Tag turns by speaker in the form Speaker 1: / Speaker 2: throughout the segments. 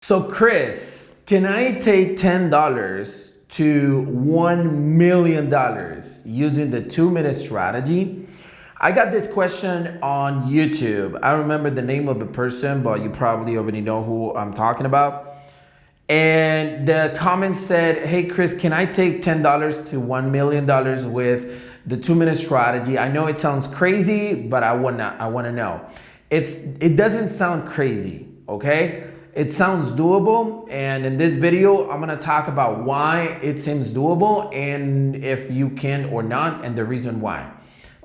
Speaker 1: So Chris, can I take $10 to $1 million using the 2-minute strategy? I got this question on YouTube. I don't remember the name of the person, but you probably already know who I'm talking about. And the comment said, hey Chris, can I take $10 to $1 million with the 2-minute strategy? I know it sounds crazy, but I wanna know. It doesn't sound crazy, okay? It sounds doable, and in this video, I'm gonna talk about why it seems doable and if you can or not, and the reason why.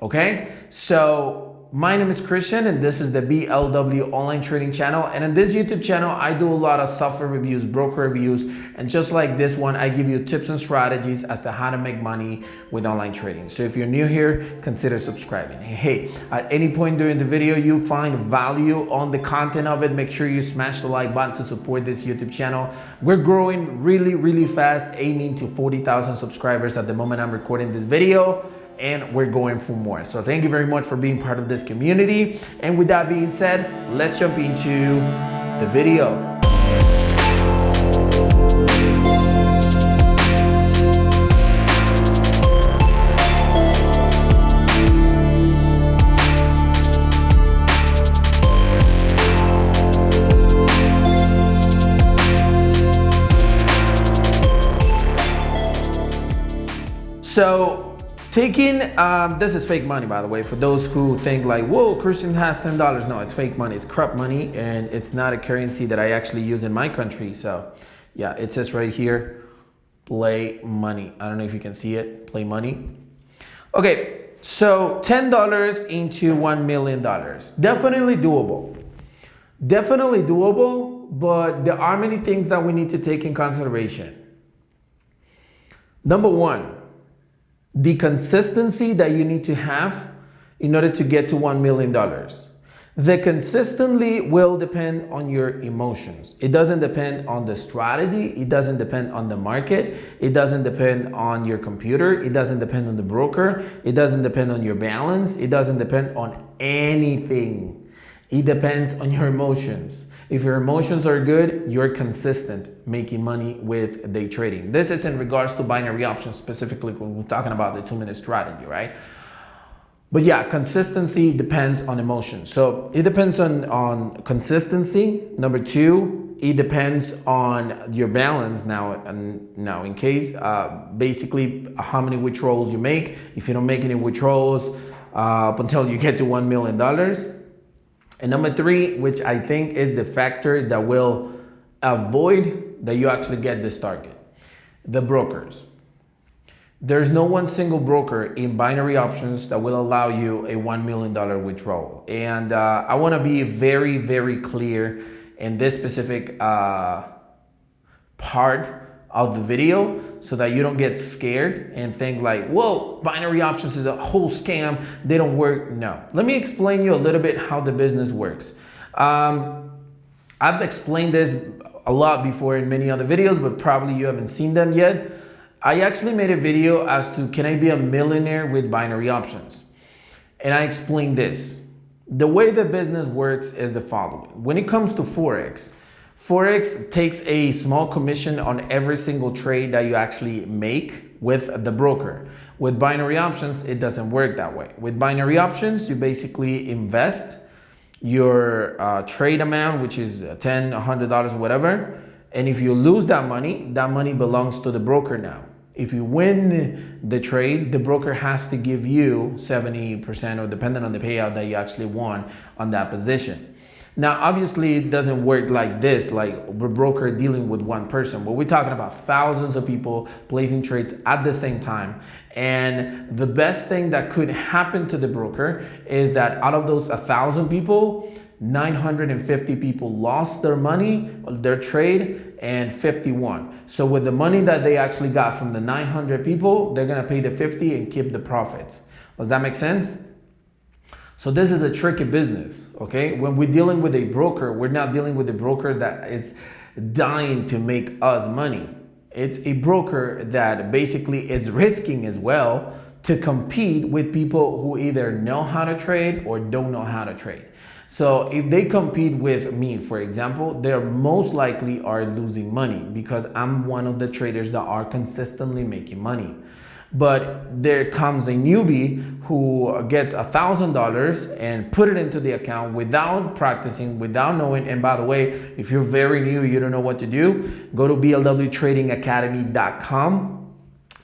Speaker 1: Okay, so my name is Christian, and this is the BLW Online Trading Channel. And in this YouTube channel, I do a lot of software reviews, broker reviews, and just like this one, I give you tips and strategies as to how to make money with online trading. So if you're new here, consider subscribing. Hey, at any point during the video you find value on the content of it, make sure you smash the like button to support this YouTube channel. We're growing really fast, aiming to 40,000 subscribers at the moment I'm recording this video, and we're going for more. So thank you very much for being part of this community. And with that being said, let's jump into the video. So taking, this is fake money, by the way, for those who think like, whoa, Christian has $10. No, it's fake money. It's crap money, and it's not a currency that I actually use in my country. So yeah, it says right here, play money. I don't know if you can see it, play money. Okay, so $10 into $1 million. Definitely doable. Definitely doable, but there are many things that we need to take in consideration. Number one, the consistency that you need to have in order to get to $1 million. The consistently will depend on your emotions. It doesn't depend on the strategy. It doesn't depend on the market. It doesn't depend on your computer. It doesn't depend on the broker. It doesn't depend on your balance. It doesn't depend on anything. It depends on your emotions. If your emotions are good, you're consistent making money with day trading. This is in regards to binary options, specifically when we're talking about the 2-minute strategy, right? But yeah, consistency depends on emotion. So it depends on consistency. Number two, it depends on your balance now. And now in case, basically how many withdrawals you make. If you don't make any withdrawals up until you get to $1 million. And number three, which I think is the factor that will avoid that you actually get this target, the brokers. There's no one single broker in binary options that will allow you a $1 million withdrawal. And I want to be very clear in this specific part of the video so that you don't get scared and think like, whoa, binary options is a whole scam. They don't work. No. Let me explain you a little bit how the business works. I've explained this a lot before in many other videos, but probably you haven't seen them yet. I actually made a video as to can I be a millionaire with binary options? And I explained this. The way the business works is the following. When it comes to Forex takes a small commission on every single trade that you actually make with the broker. With binary options, it doesn't work that way. With binary options, you basically invest your trade amount, which is $10, $100, whatever. And if you lose that money belongs to the broker now. If you win the trade, the broker has to give you 70% or depending on the payout that you actually won on that position. Now, obviously, it doesn't work like this, like a broker dealing with one person, but we're talking about thousands of people placing trades at the same time. And the best thing that could happen to the broker is that out of those 1,000 people, 950 people lost their money, their trade, and 51. So with the money that they actually got from the 900 people, they're gonna pay the 50 and keep the profits. Does that make sense? So this is a tricky business, okay? When we're dealing with a broker, we're not dealing with a broker that is dying to make us money. It's a broker that basically is risking as well to compete with people who either know how to trade or don't know how to trade. So if they compete with me, for example, they're most likely are losing money because I'm one of the traders that are consistently making money. But there comes a newbie who gets $1,000 and put it into the account without practicing, without knowing. And by the way, if you're very new, you don't know what to do, go to blwtradingacademy.com.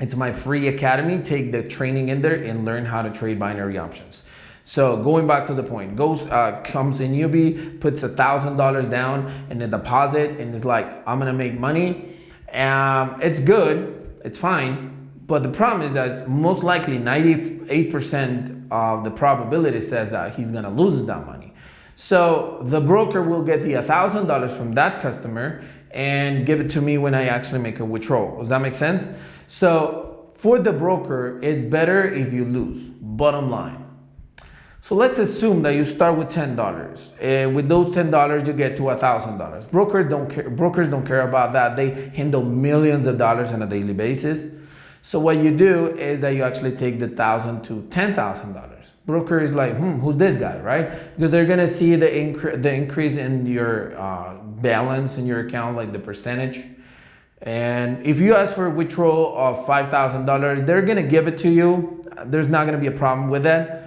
Speaker 1: It's my free academy. Take the training in there and learn how to trade binary options. So going back to the point, comes a newbie, puts $1,000 down in a deposit and is like, I'm gonna make money. It's good, it's fine. But the problem is that it's most likely 98% of the probability says that he's gonna lose that money. So the broker will get the $1,000 from that customer and give it to me when I actually make a withdrawal. Does that make sense? So for the broker, it's better if you lose, bottom line. So let's assume that you start with $10. And with those $10, you get to $1,000. Brokers don't care about that. They handle millions of dollars on a daily basis. So what you do is that you actually take the $1,000 to $10,000. Broker is like, who's this guy, right? Because they're gonna see the increase in your balance in your account, like the percentage. And if you ask for a withdrawal of $5,000, they're gonna give it to you. There's not gonna be a problem with that.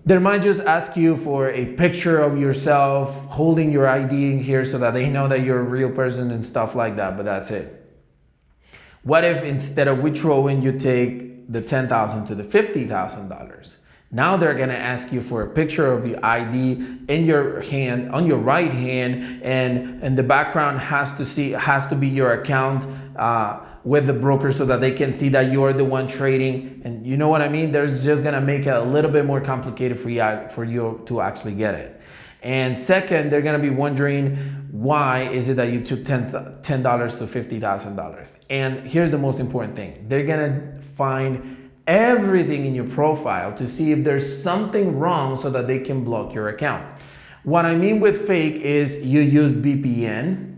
Speaker 1: They might just ask you for a picture of yourself holding your ID in here so that they know that you're a real person and stuff like that, but that's it. What if instead of withdrawing, you take the $10,000 to the $50,000? Now they're gonna ask you for a picture of your ID in your hand, on your right hand, and the background has to be your account with the broker so that they can see that you're the one trading. And you know what I mean? There's just gonna make it a little bit more complicated for you to actually get it. And second, they're gonna be wondering, why is it that you took $10 to $50,000? And here's the most important thing. They're gonna find everything in your profile to see if there's something wrong so that they can block your account. What I mean with fake is you use VPN,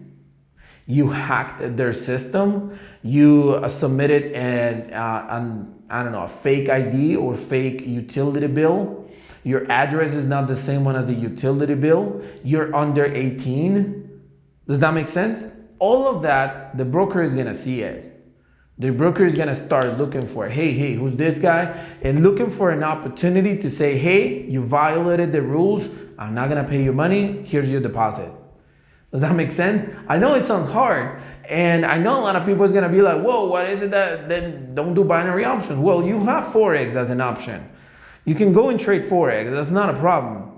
Speaker 1: you hacked their system, you submitted a fake ID or fake utility bill. Your address is not the same one as the utility bill. You're under 18. Does that make sense? All of that, the broker is gonna see it. The broker is gonna start looking for, hey, who's this guy? And looking for an opportunity to say, hey, you violated the rules. I'm not gonna pay you money. Here's your deposit. Does that make sense? I know it sounds hard. And I know a lot of people is gonna be like, whoa, what is it that then don't do binary options? Well, you have Forex as an option. You can go and trade Forex. That's not a problem.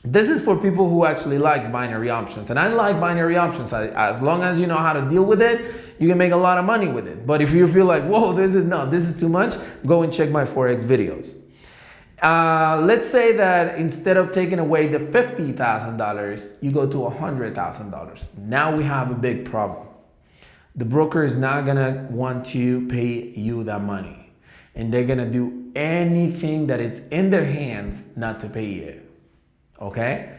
Speaker 1: This is for people who actually likes binary options. And I like binary options. As long as you know how to deal with it, you can make a lot of money with it. But if you feel like, whoa, this is too much, go and check my Forex videos. Let's say that instead of taking away the $50,000, you go to $100,000. Now we have a big problem. The broker is not gonna want to pay you that money. And they're gonna do anything that it's in their hands not to pay you. Okay?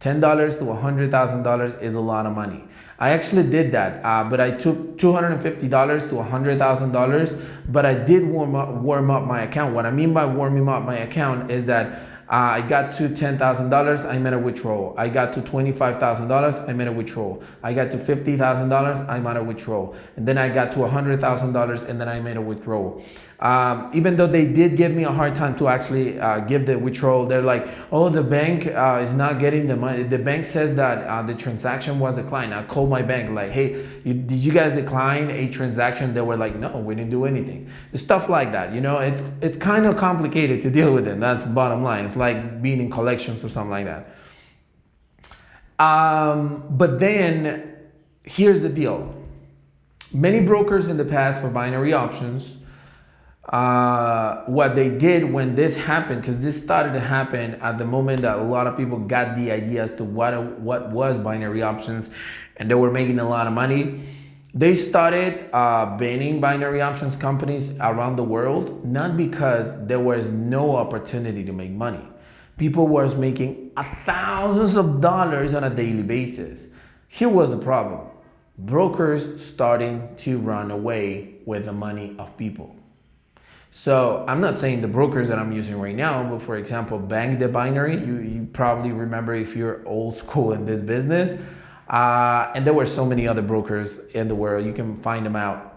Speaker 1: $10 to $100,000 is a lot of money. I actually did that, but I took $250 to $100,000, but I did warm up my account. What I mean by warming up my account is that I got to $10,000, I made a withdrawal. I got to $25,000, I made a withdrawal. I got to $50,000, I made a withdrawal. And then I got to $100,000 and then I made a withdrawal. Even though they did give me a hard time to actually give the withdrawal, they're like, oh, the bank is not getting the money. The bank says that the transaction was declined. I called my bank like, hey, did you guys decline a transaction? They were like, no, we didn't do anything. Stuff like that, you know, it's kind of complicated to deal with it. That's the bottom line. It's like being in collections or something like that. But then here's the deal. Many brokers in the past for binary options, what they did when this happened, because this started to happen at the moment that a lot of people got the idea as to what was binary options and they were making a lot of money. They started banning binary options companies around the world, not because there was no opportunity to make money. People was making thousands of dollars on a daily basis. Here was the problem. Brokers starting to run away with the money of people. So I'm not saying the brokers that I'm using right now, but for example, Bank the Binary, you probably remember if you're old school in this business. And there were so many other brokers in the world. You can find them out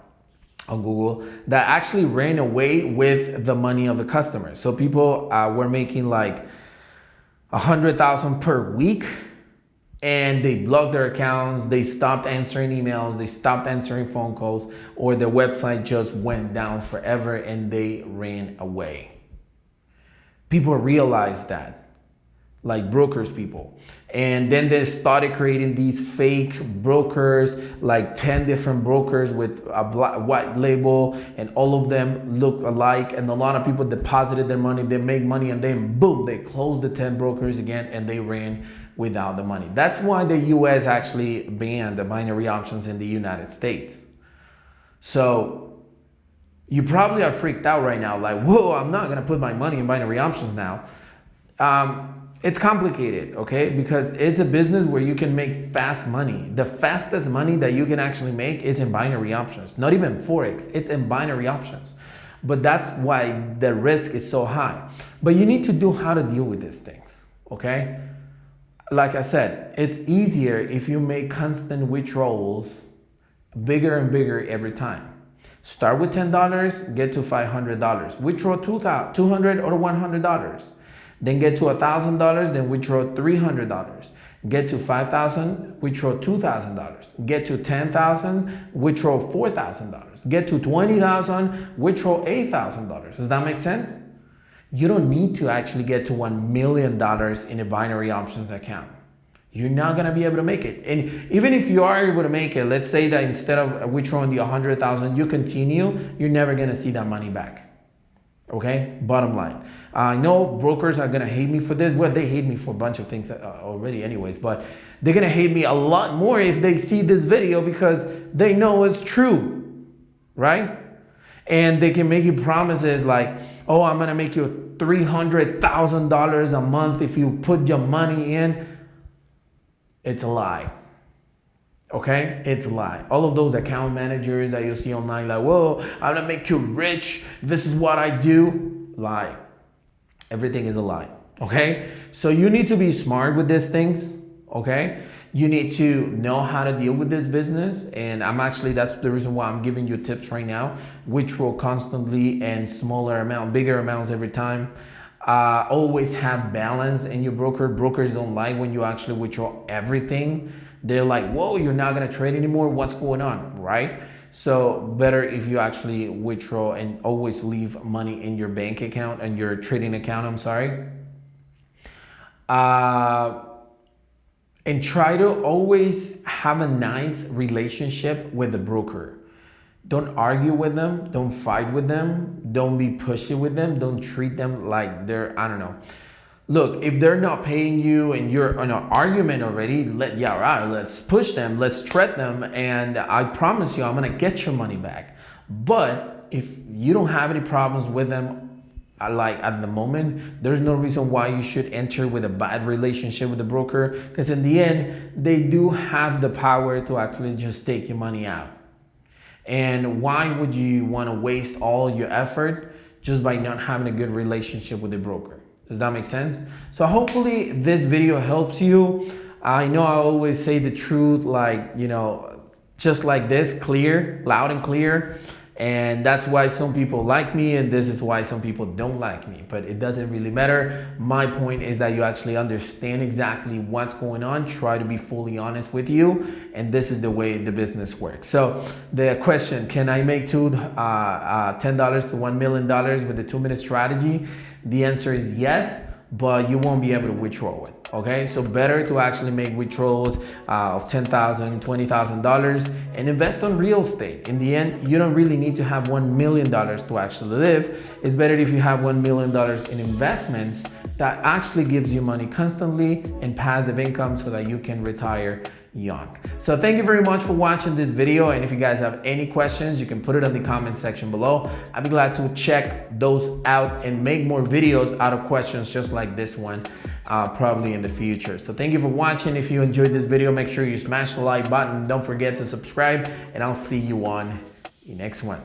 Speaker 1: on Google that actually ran away with the money of the customer. So people were making like 100,000 per week, and they blocked their accounts, they stopped answering emails, they stopped answering phone calls, or their website just went down forever and they ran away. People realized that, like brokers people. And then they started creating these fake brokers, like 10 different brokers with a white label, and all of them look alike. And a lot of people deposited their money, they make money, and then boom, they closed the 10 brokers again and they ran without the money. That's why the US actually banned the binary options in the United States. So you probably are freaked out right now, like, whoa, I'm not gonna put my money in binary options now. It's complicated, okay? Because it's a business where you can make fast money. The fastest money that you can actually make is in binary options, not even Forex, it's in binary options. But that's why the risk is so high. But you need to know how to deal with these things, okay? Like I said, it's easier if you make constant withdrawals, bigger and bigger every time. Start with $10, get to $500. Withdraw $200 or $100. Then get to $1,000, then withdraw $300. Get to $5,000, withdraw $2,000. Get to $10,000, withdraw $4,000. Get to $20,000, withdraw $8,000. Does that make sense? You don't need to actually get to $1 million in a binary options account. You're not gonna be able to make it. And even if you are able to make it, let's say that instead of withdrawing the 100,000, you continue, you're never gonna see that money back. Okay, bottom line. I know brokers are gonna hate me for this. Well, they hate me for a bunch of things already anyways, but they're gonna hate me a lot more if they see this video because they know it's true, right? And they can make you promises like, oh, I'm gonna make you $300,000 a month if you put your money in. It's a lie. Okay, it's a lie. All of those account managers that you see online, like, whoa, I'm gonna make you rich, this is what I do. Lie. Everything is a lie. Okay, so you need to be smart with these things. Okay, you need to know how to deal with this business, and that's the reason why I'm giving you tips right now, withdraw constantly and smaller amount, bigger amounts every time. Always have balance in your broker. Brokers don't like when you actually withdraw everything. They're like, whoa, you're not gonna trade anymore, what's going on, right? So better if you actually withdraw and always leave money in your bank account and your trading account, I'm sorry. And try to always have a nice relationship with the broker. Don't argue with them, don't fight with them, don't be pushy with them, don't treat them like they're, I don't know. Look, if they're not paying you and you're in an argument already, let's push them, let's threat them, and I promise you I'm gonna get your money back. But if you don't have any problems with them, like at the moment, there's no reason why you should enter with a bad relationship with the broker, because in the end, they do have the power to actually just take your money out. And why would you want to waste all your effort just by not having a good relationship with the broker? Does that make sense? So hopefully this video helps you. I know I always say the truth, like, you know, just like this, clear, loud and clear. And that's why some people like me, and this is why some people don't like me, but it doesn't really matter. My point is that you actually understand exactly what's going on, try to be fully honest with you, and this is the way the business works. So the question, can I make $10 to $1 million with a 2-minute strategy? The answer is yes, but you won't be able to withdraw it. Okay, so better to actually make withdrawals of $10,000, $20,000 and invest on real estate. In the end, you don't really need to have $1 million to actually live. It's better if you have $1 million in investments that actually gives you money constantly and passive income so that you can retire young. So thank you very much for watching this video, and if you guys have any questions, you can put it in the comment section below. I'd be glad to check those out and make more videos out of questions just like this one probably in the future. So thank you for watching. If you enjoyed this video, make sure you smash the like button. Don't forget to subscribe, and I'll see you on the next one.